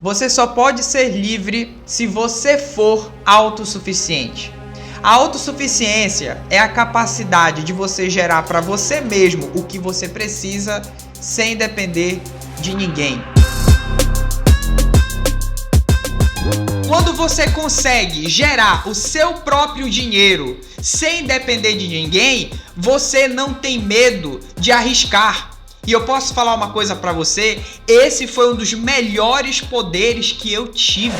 Você só pode ser livre se você for autossuficiente. A autossuficiência é a capacidade de você gerar para você mesmo o que você precisa sem depender de ninguém. Quando você consegue gerar o seu próprio dinheiro sem depender de ninguém, você não tem medo de arriscar. E eu posso falar uma coisa pra você, esse foi um dos melhores poderes que eu tive.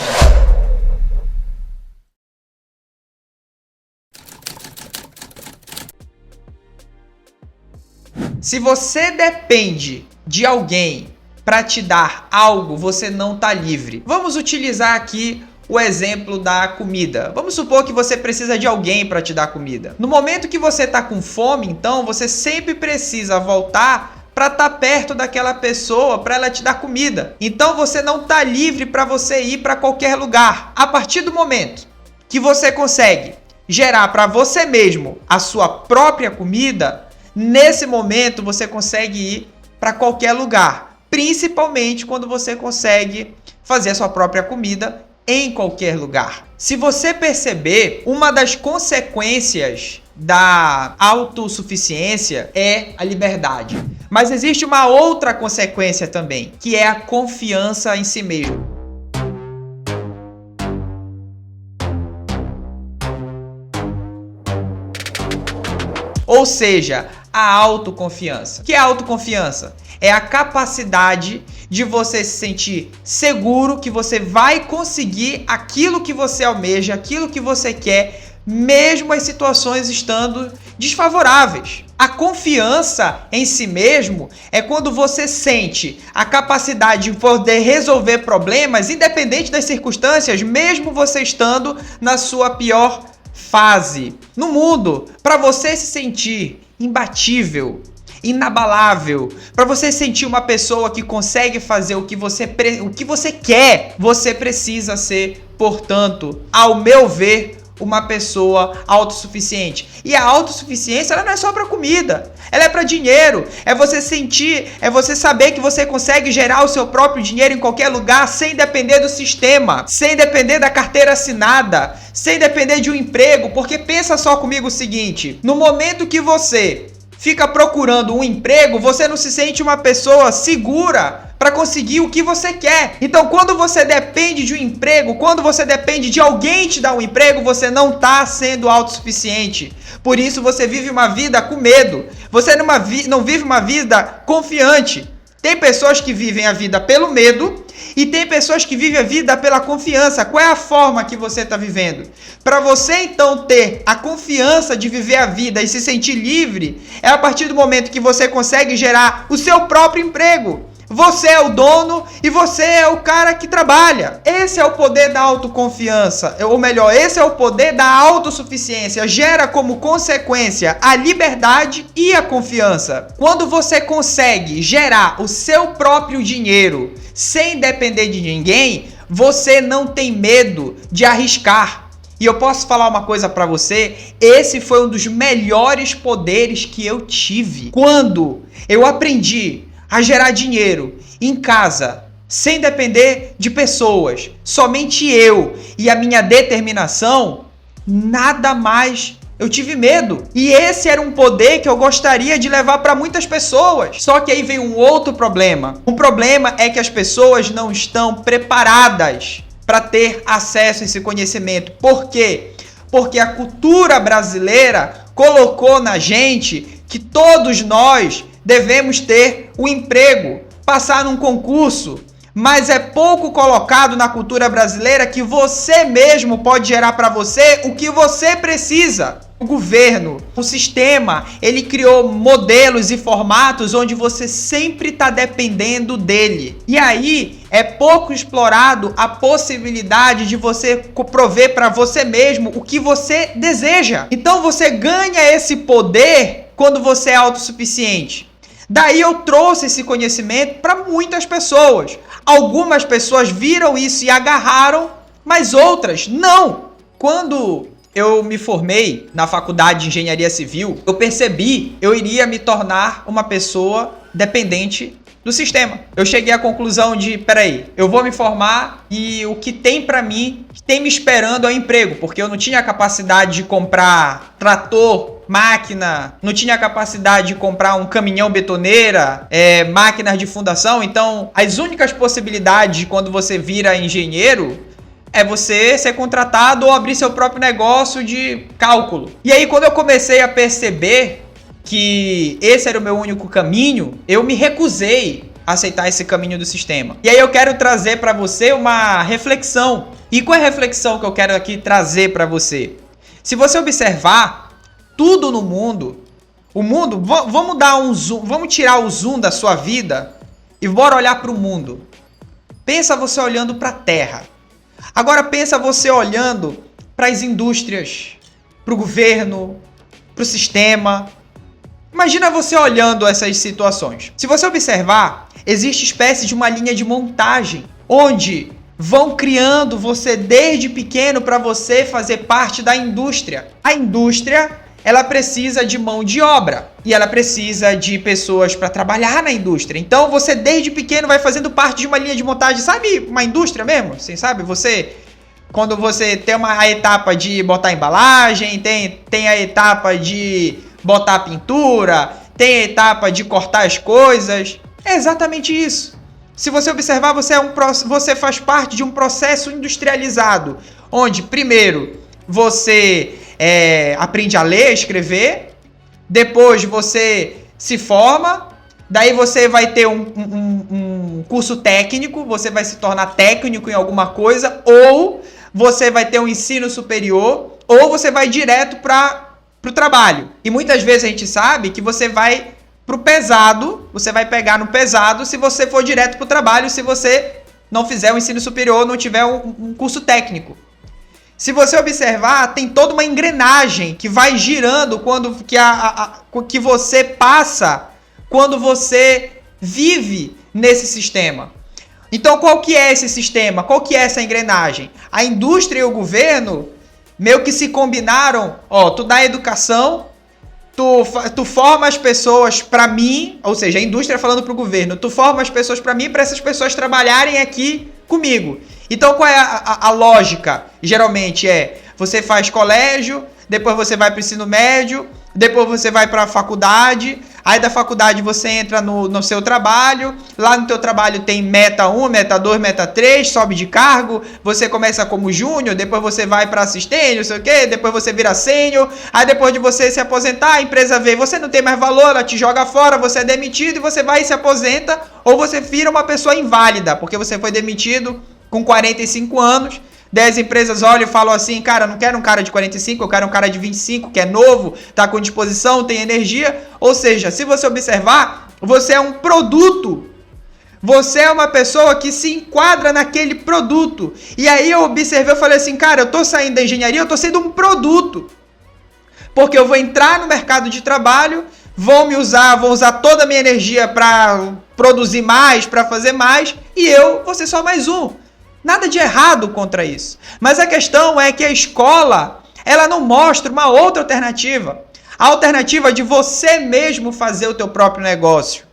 Se você depende de alguém para te dar algo, você não está livre. Vamos utilizar aqui o exemplo da comida. Vamos supor que você precisa de alguém para te dar comida. No momento que você está com fome, então, você sempre precisa voltar para estar perto daquela pessoa, para ela te dar comida. Então você não está livre para você ir para qualquer lugar. A partir do momento que você consegue gerar para você mesmo a sua própria comida, nesse momento você consegue ir para qualquer lugar. Principalmente quando você consegue fazer a sua própria comida em qualquer lugar. Se você perceber, uma das consequências da autossuficiência é a liberdade. Mas existe uma outra consequência também, que é a confiança em si mesmo. Ou seja, a autoconfiança. O que é a autoconfiança? É a capacidade de você se sentir seguro que você vai conseguir aquilo que você almeja, aquilo que você quer, mesmo as situações estando desfavoráveis. A confiança em si mesmo é quando você sente a capacidade de poder resolver problemas independente das circunstâncias, mesmo você estando na sua pior fase. No mundo, para você se sentir imbatível, inabalável, para você sentir uma pessoa que consegue fazer o que você quer, você precisa ser, portanto, ao meu ver, uma pessoa autossuficiente. E a autossuficiência, ela não é só para comida, ela é para dinheiro. É você sentir, é você saber que você consegue gerar o seu próprio dinheiro em qualquer lugar sem depender do sistema, sem depender da carteira assinada, sem depender de um emprego. Porque pensa só comigo o seguinte, no momento que você fica procurando um emprego, você não se sente uma pessoa segura para conseguir o que você quer. Então, quando você depende de um emprego, quando você depende de alguém te dar um emprego, você não está sendo autossuficiente. Por isso, você vive uma vida com medo. Você não vive uma vida confiante. Tem pessoas que vivem a vida pelo medo e tem pessoas que vivem a vida pela confiança. Qual é a forma que você está vivendo? Para você, então, ter a confiança de viver a vida e se sentir livre, é a partir do momento que você consegue gerar o seu próprio emprego. Você é o dono e você é o cara que trabalha. Esse é o poder da autoconfiança, ou melhor, esse é o poder da autossuficiência. Gera como consequência a liberdade e a confiança. Quando você consegue gerar o seu próprio dinheiro sem depender de ninguém, você não tem medo de arriscar. E eu posso falar uma coisa pra você, esse foi um dos melhores poderes que eu tive. Quando eu aprendi a gerar dinheiro em casa, sem depender de pessoas, somente eu e a minha determinação, nada mais eu tive medo. E esse era um poder que eu gostaria de levar para muitas pessoas. Só que aí vem um outro problema. O problema é que as pessoas não estão preparadas para ter acesso a esse conhecimento. Por quê? Porque a cultura brasileira colocou na gente que todos nós devemos ter um emprego, passar num concurso, mas é pouco colocado na cultura brasileira que você mesmo pode gerar para você o que você precisa. O governo, o sistema, ele criou modelos e formatos onde você sempre está dependendo dele. E aí é pouco explorado a possibilidade de você prover para você mesmo o que você deseja. Então você ganha esse poder quando você é autossuficiente. Daí eu trouxe esse conhecimento para muitas pessoas. Algumas pessoas viram isso e agarraram, mas outras não. Quando eu me formei na faculdade de engenharia civil, eu percebi que eu iria me tornar uma pessoa dependente do sistema. Eu cheguei à conclusão de, peraí, eu vou me formar e o que tem pra mim, que tem me esperando é um emprego, porque eu não tinha capacidade de comprar trator, máquina, não tinha capacidade de comprar um caminhão betoneira, máquinas de fundação. Então, as únicas possibilidades de quando você vira engenheiro é você ser contratado ou abrir seu próprio negócio de cálculo. E aí, quando eu comecei a perceber que esse era o meu único caminho, eu me recusei a aceitar esse caminho do sistema. E aí eu quero trazer para você uma reflexão. E qual é a reflexão que eu quero aqui trazer para você? Se você observar tudo no mundo, vamos dar um zoom, vamos tirar o zoom da sua vida e bora olhar para o mundo. Pensa você olhando para a Terra. Agora pensa você olhando para as indústrias, para o governo, para o sistema. Imagina você olhando essas situações. Se você observar, existe espécie de uma linha de montagem, onde vão criando você desde pequeno para você fazer parte da indústria. A indústria, ela precisa de mão de obra e ela precisa de pessoas para trabalhar na indústria. Então você desde pequeno vai fazendo parte de uma linha de montagem, sabe, uma indústria mesmo? Assim, sabe, quando você tem a etapa de botar embalagem, tem a etapa de botar pintura, tem a etapa de cortar as coisas. É exatamente isso. Se você observar, você faz parte de um processo industrializado, onde primeiro você aprende a ler, a escrever, depois você se forma, daí você vai ter um curso técnico, você vai se tornar técnico em alguma coisa, ou você vai ter um ensino superior, ou você vai direto para o trabalho. E muitas vezes a gente sabe que você vai pro pesado, você vai pegar no pesado se você for direto pro trabalho, se você não fizer o ensino superior, não tiver um curso técnico. Se você observar, tem toda uma engrenagem que vai girando que você passa quando você vive nesse sistema. Então, qual que é esse sistema? Qual que é essa engrenagem? A indústria e o governo meio que se combinaram, tu dá educação, tu forma as pessoas para mim, ou seja, a indústria falando para o governo, tu forma as pessoas para mim, para essas pessoas trabalharem aqui comigo. Então qual é a lógica? Geralmente você faz colégio, depois você vai para o ensino médio, depois você vai para a faculdade, aí da faculdade você entra no seu trabalho, lá no teu trabalho tem meta 1, meta 2, meta 3, sobe de cargo, você começa como júnior, depois você vai para assistente, não sei o quê, depois você vira sênior, aí depois de você se aposentar, a empresa vê, você não tem mais valor, ela te joga fora, você é demitido e você vai e se aposenta, ou você vira uma pessoa inválida, porque você foi demitido com 45 anos, 10 empresas olham e falam assim, cara, eu não quero um cara de 45, eu quero um cara de 25, que é novo, tá com disposição, tem energia. Ou seja, se você observar, você é um produto. Você é uma pessoa que se enquadra naquele produto. E aí eu observei, eu falei assim, cara, eu tô saindo da engenharia, eu tô sendo um produto. Porque eu vou entrar no mercado de trabalho, vou usar toda a minha energia para produzir mais, para fazer mais, e eu vou ser só mais um. Nada de errado contra isso. Mas a questão é que a escola, ela não mostra uma outra alternativa. A alternativa de você mesmo fazer o teu próprio negócio.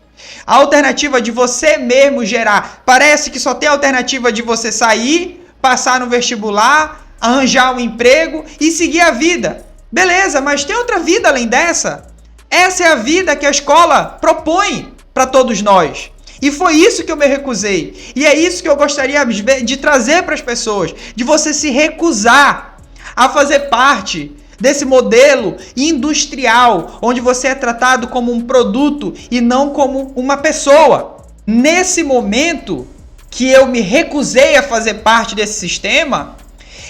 A alternativa de você mesmo gerar. Parece que só tem a alternativa de você sair, passar no vestibular, arranjar um emprego e seguir a vida. Beleza, mas tem outra vida além dessa? Essa é a vida que a escola propõe para todos nós. E foi isso que eu me recusei. E é isso que eu gostaria de trazer para as pessoas. De você se recusar a fazer parte desse modelo industrial, onde você é tratado como um produto e não como uma pessoa. Nesse momento que eu me recusei a fazer parte desse sistema,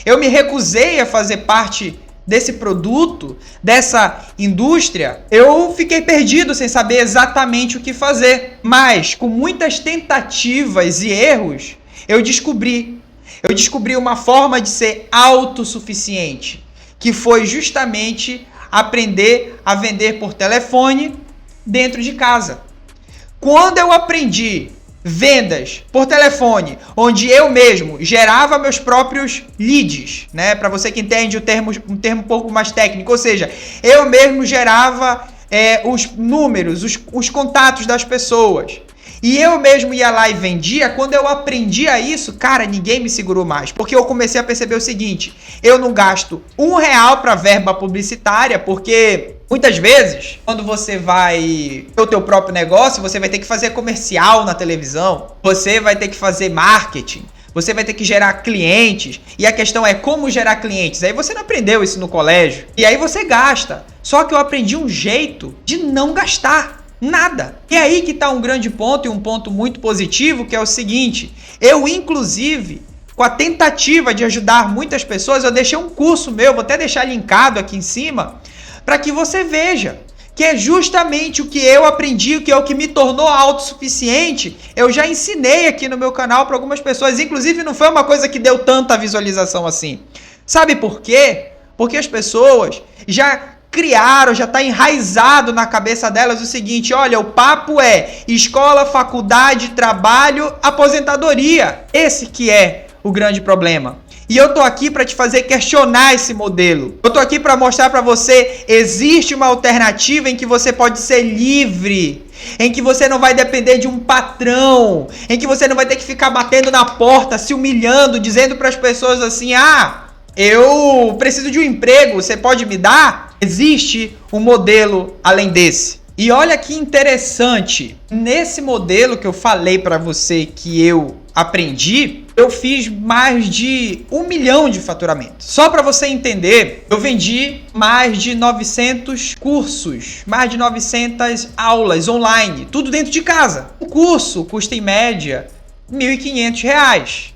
eu me recusei a fazer parte desse produto, dessa indústria, eu fiquei perdido sem saber exatamente o que fazer. Mas, com muitas tentativas e erros, eu descobri uma forma de ser autossuficiente, que foi justamente aprender a vender por telefone dentro de casa. Quando eu aprendi vendas por telefone, onde eu mesmo gerava meus próprios leads, né? Para você que entende um termo um pouco mais técnico, ou seja, eu mesmo gerava os números, os contatos das pessoas. e eu mesmo ia lá e vendia, quando eu aprendia isso, cara, ninguém me segurou mais. Porque eu comecei a perceber o seguinte, eu não gasto R$ 1 para verba publicitária, porque muitas vezes, quando você vai ter o teu próprio negócio, você vai ter que fazer comercial na televisão, você vai ter que fazer marketing, você vai ter que gerar clientes. E a questão é como gerar clientes. Aí você não aprendeu isso no colégio. E aí você gasta. Só que eu aprendi um jeito de não gastar nada. E aí que tá um grande ponto e um ponto muito positivo, que é o seguinte. Eu, inclusive, com a tentativa de ajudar muitas pessoas, eu deixei um curso meu, vou até deixar linkado aqui em cima, para que você veja. Que é justamente o que eu aprendi, que é o que me tornou autossuficiente. Eu já ensinei aqui no meu canal para algumas pessoas, inclusive não foi uma coisa que deu tanta visualização assim. Sabe por quê? Porque as pessoas já criaram, já está enraizado na cabeça delas o seguinte, olha, o papo é escola, faculdade, trabalho, aposentadoria. Esse que é o grande problema. E eu tô aqui para te fazer questionar esse modelo. Eu tô aqui para mostrar para você, existe uma alternativa em que você pode ser livre, em que você não vai depender de um patrão, em que você não vai ter que ficar batendo na porta, se humilhando, dizendo para as pessoas assim: "Ah, eu preciso de um emprego, você pode me dar?" Existe um modelo além desse. E olha que interessante, nesse modelo que eu falei para você que eu aprendi, eu fiz mais de 1 milhão de faturamento. Só para você entender, eu vendi mais de 900 cursos, mais de 900 aulas online, tudo dentro de casa. O curso custa em média R$ 1.500.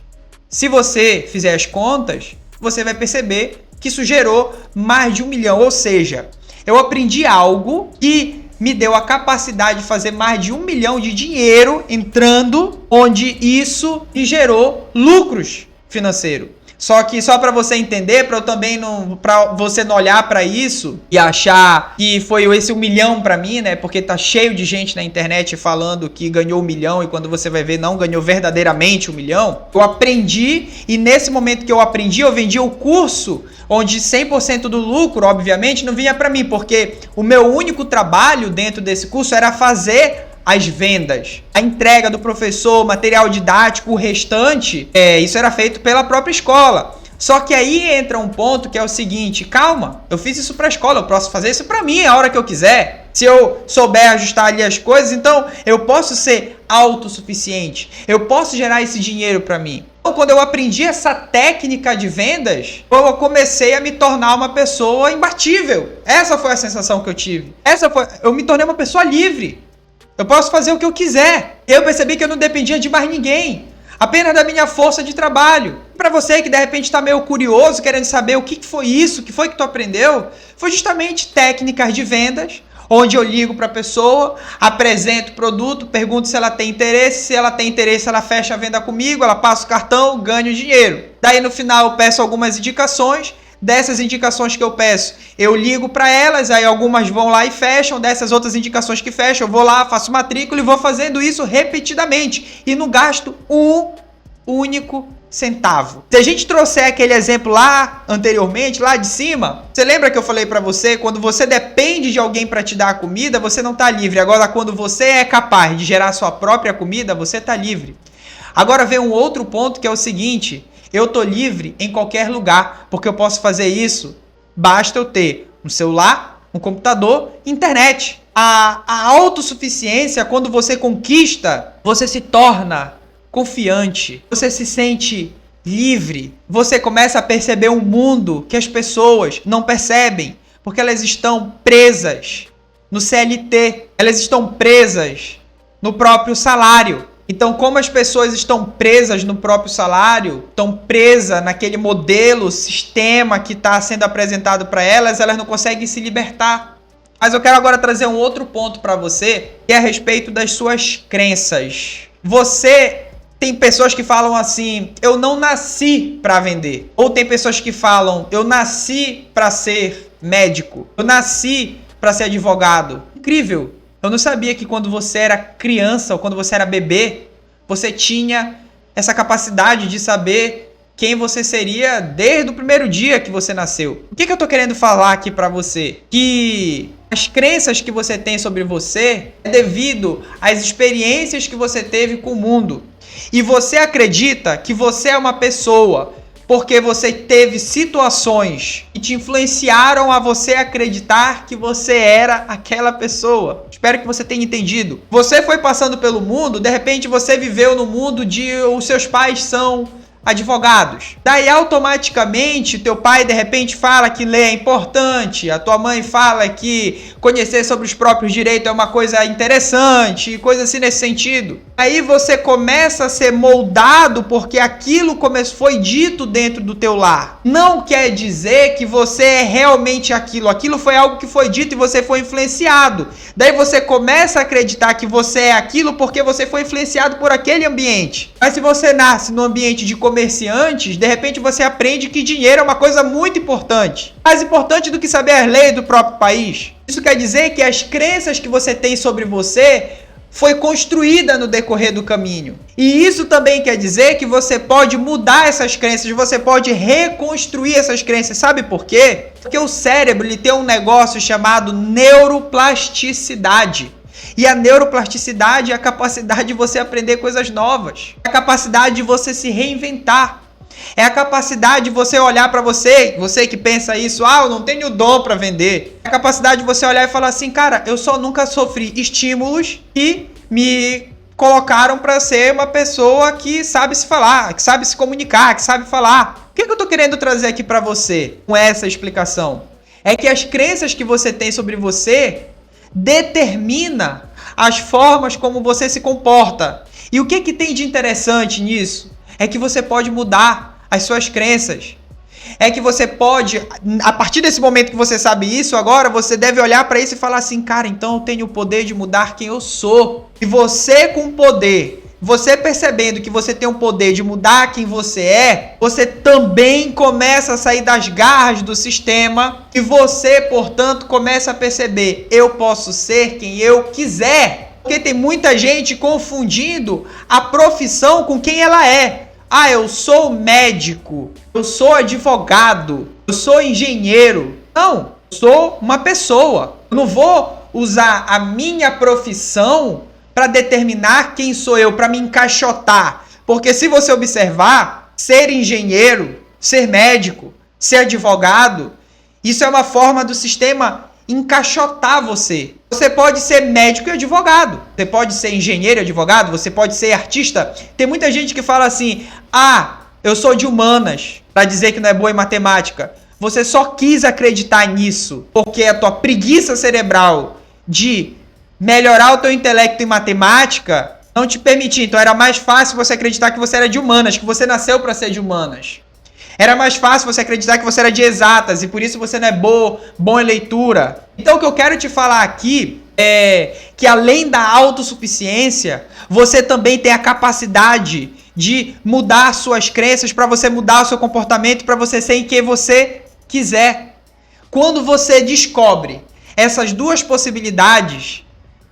Se você fizer as contas, você vai perceber que isso gerou mais de 1 milhão. Ou seja, eu aprendi algo que me deu a capacidade de fazer mais de 1 milhão de dinheiro entrando, onde isso me gerou lucros financeiros. Só que só para você entender, para eu também não, para você não olhar para isso e achar que foi esse 1 milhão para mim, né? Porque tá cheio de gente na internet falando que ganhou 1 milhão e quando você vai ver não ganhou verdadeiramente 1 milhão. Eu aprendi e nesse momento que eu aprendi, eu vendi o curso onde 100% do lucro, obviamente, não vinha para mim, porque o meu único trabalho dentro desse curso era fazer as vendas, a entrega do professor, material didático, o restante, isso era feito pela própria escola. Só que aí entra um ponto que é o seguinte, calma, eu fiz isso para a escola, eu posso fazer isso para mim a hora que eu quiser. Se eu souber ajustar ali as coisas, então eu posso ser autossuficiente, eu posso gerar esse dinheiro para mim. Então, quando eu aprendi essa técnica de vendas, eu comecei a me tornar uma pessoa imbatível. Essa foi a sensação que eu tive. Eu me tornei uma pessoa livre. Eu posso fazer o que eu quiser. Eu percebi que eu não dependia de mais ninguém, apenas da minha força de trabalho. Para você que de repente está meio curioso, querendo saber o que foi isso, o que foi que tu aprendeu, foi justamente técnicas de vendas, onde eu ligo para a pessoa, apresento o produto, pergunto se ela tem interesse, se ela tem interesse ela fecha a venda comigo, ela passa o cartão, ganho dinheiro. Daí no final eu peço algumas indicações, dessas indicações que eu peço, eu ligo para elas, aí algumas vão lá e fecham, dessas outras indicações que fecham, eu vou lá, faço matrícula e vou fazendo isso repetidamente e não gasto um único centavo. Se a gente trouxer aquele exemplo lá anteriormente, lá de cima, você lembra que eu falei para você, quando você depende de alguém para te dar a comida, você não está livre. Agora, quando você é capaz de gerar sua própria comida, você está livre. Agora vem um outro ponto que é o seguinte, eu tô livre em qualquer lugar, porque eu posso fazer isso, basta eu ter um celular, um computador, internet. A autossuficiência, quando você conquista, você se torna confiante, você se sente livre, você começa a perceber um mundo que as pessoas não percebem, porque elas estão presas no CLT, elas estão presas no próprio salário. Então, como as pessoas estão presas no próprio salário, estão presas naquele modelo, sistema que está sendo apresentado para elas, elas não conseguem se libertar. Mas eu quero agora trazer um outro ponto para você, que é a respeito das suas crenças. Tem pessoas que falam assim, eu não nasci para vender. Ou tem pessoas que falam, eu nasci para ser médico. Eu nasci para ser advogado. Incrível. Eu não sabia que quando você era criança ou quando você era bebê, você tinha essa capacidade de saber quem você seria desde o primeiro dia que você nasceu. O que eu tô querendo falar aqui para você? Que As crenças que você tem sobre você é devido às experiências que você teve com o mundo. E você acredita que você é uma pessoa porque você teve situações que te influenciaram a você acreditar que você era aquela pessoa. Espero que você tenha entendido. Você foi passando pelo mundo, de repente você viveu no mundo de os seus pais são advogados. Daí automaticamente teu pai de repente fala que ler é importante, a tua mãe fala que conhecer sobre os próprios direitos é uma coisa interessante, coisa assim nesse sentido. Aí você começa a ser moldado porque aquilo foi dito dentro do teu lar. Não quer dizer que você é realmente aquilo. Aquilo foi algo que foi dito e você foi influenciado. Daí você começa a acreditar que você é aquilo porque você foi influenciado por aquele ambiente. Mas se você nasce num ambiente de comerciantes, de repente você aprende que dinheiro é uma coisa muito importante. Mais importante do que saber as leis do próprio país. Isso quer dizer que as crenças que você tem sobre você foi construída no decorrer do caminho. E isso também quer dizer que você pode mudar essas crenças, você pode reconstruir essas crenças. Sabe por quê? Porque o cérebro ele tem um negócio chamado neuroplasticidade. E a neuroplasticidade é a capacidade de você aprender coisas novas. É a capacidade de você se reinventar. É a capacidade de você olhar para você que pensa isso, eu não tenho dom para vender. É a capacidade de você olhar e falar assim, cara, eu só nunca sofri estímulos que me colocaram para ser uma pessoa que sabe se falar, que sabe se comunicar, que sabe falar. O que eu tô querendo trazer aqui para você com essa explicação? É que as crenças que você tem sobre você determina as formas como você se comporta. E o que tem de interessante nisso? É que você pode mudar as suas crenças. É que você pode, a partir desse momento que você sabe isso, agora você deve olhar para isso e falar assim, cara, então eu tenho o poder de mudar quem eu sou. E você com poder, você percebendo que você tem o poder de mudar quem você é, você também começa a sair das garras do sistema e você, portanto, começa a perceber, eu posso ser quem eu quiser. Porque tem muita gente confundindo a profissão com quem ela é. Eu sou médico, eu sou advogado, eu sou engenheiro. Não, eu sou uma pessoa. Eu não vou usar a minha profissão para determinar quem sou eu, para me encaixotar. Porque se você observar, ser engenheiro, ser médico, ser advogado, isso é uma forma do sistema encaixotar você. Você pode ser médico e advogado. Você pode ser engenheiro e advogado. Você pode ser artista. Tem muita gente que fala assim, eu sou de humanas, para dizer que não é boa em matemática. Você só quis acreditar nisso porque a tua preguiça cerebral de melhorar o teu intelecto em matemática não te permitia. Então era mais fácil você acreditar que você era de humanas, que você nasceu para ser de humanas. Era mais fácil você acreditar que você era de exatas e por isso você não é bom em leitura. Então o que eu quero te falar aqui é que além da autossuficiência, você também tem a capacidade de mudar suas crenças para você mudar o seu comportamento, para você ser quem você quiser. Quando você descobre essas duas possibilidades,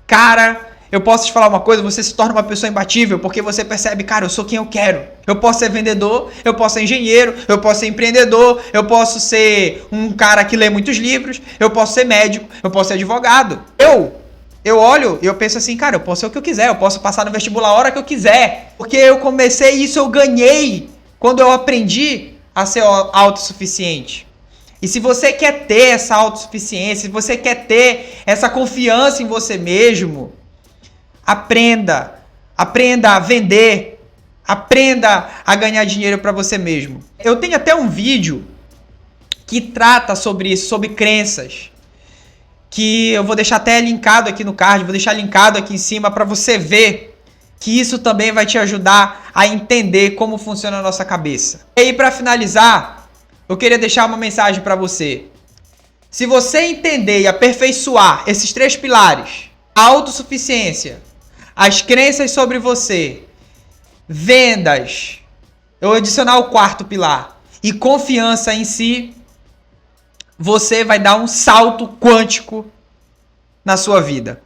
cara, eu posso te falar uma coisa, você se torna uma pessoa imbatível, porque você percebe, cara, eu sou quem eu quero. Eu posso ser vendedor, eu posso ser engenheiro, eu posso ser empreendedor, eu posso ser um cara que lê muitos livros, eu posso ser médico, eu posso ser advogado. Eu olho e eu penso assim, cara, eu posso ser o que eu quiser, eu posso passar no vestibular a hora que eu quiser. Porque eu comecei isso, eu ganhei quando eu aprendi a ser autossuficiente. E se você quer ter essa autossuficiência, se você quer ter essa confiança em você mesmo, aprenda a vender, aprenda a ganhar dinheiro para você mesmo. Eu tenho até um vídeo que trata sobre isso, sobre crenças, que eu vou deixar até linkado aqui no card, vou deixar linkado aqui em cima para você ver que isso também vai te ajudar a entender como funciona a nossa cabeça. E aí, para finalizar, eu queria deixar uma mensagem para você. Se você entender e aperfeiçoar esses 3 pilares, a autossuficiência, as crenças sobre você, vendas, eu vou adicionar o 4º pilar, e confiança em si, você vai dar um salto quântico na sua vida.